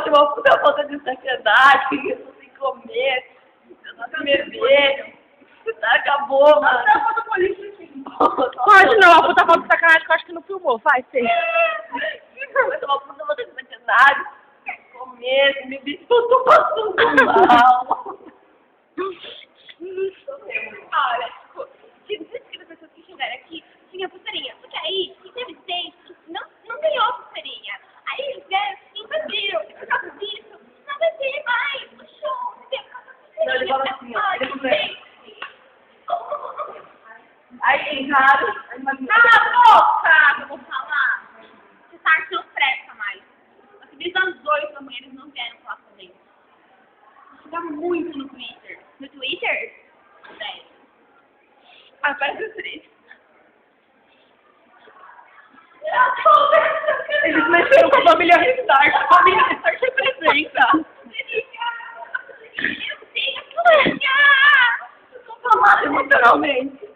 achei uma puta falta de sacanagem, que eu tô sem comer, eu tô sem beber. Tá, acabou, mano. Pode não, a puta falta de sacanagem que eu acho que não filmou. Vai, ser. Mas uma puta falta de sacanagem, comer, me disse que eu tô passando mal. Olha, tipo, se as pessoas que chegaram aqui tinha pulseirinha. Porque aí, teve gente que não ganhou pulseirinha. Aí eles vieram e invadiram. E por causa disso, não vai ter mais o show. Não, ele fala assim, ó. Ele falou, aí tem raro. Cala a boca! Eu vou falar. Você tá achando pressa mais. Só que desde as 8 da manhã eles não vieram falar comigo. Fica muito no Twitter. No Twitter? Sério. Ah, parece triste. Eles mexeram com a família Restart. A família Restart representa. Eu tenho que ganhar! Tô falando emocionalmente.